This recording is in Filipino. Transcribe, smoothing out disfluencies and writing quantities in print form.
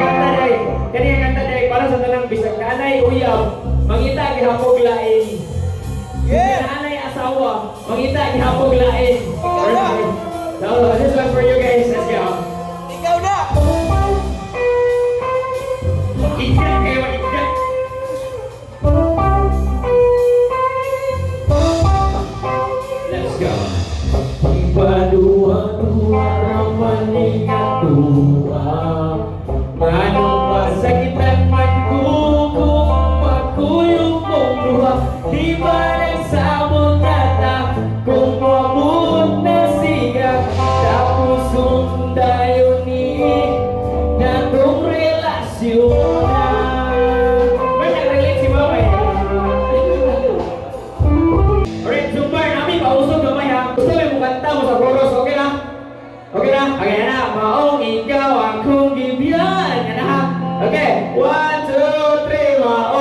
kanta day para sa tanang bisag kanay uyab, mangita gihapog lain. Kanay asawa, mangita gihapog lain. So, this one for you guys. Let's go. Ikaw na! Ikat kayo, ikat. Let's go. Ipaduha-duha raman ikaduha. Manong masakitan man ko kung magkuyong mong duha. Di ba nagsabot kata kung mabut na siya. Tapos sundayon ni natong relasyon na. May nag-relate si Mama eh. Alright, Zumbar, namin pausog gamay ha. Gusto mo kanta mo sa chorus, okay na? Okay na? Okay na. Maong ikaw ang kong gibyan. Yan na ha. Okay, 1, 2, 3, maong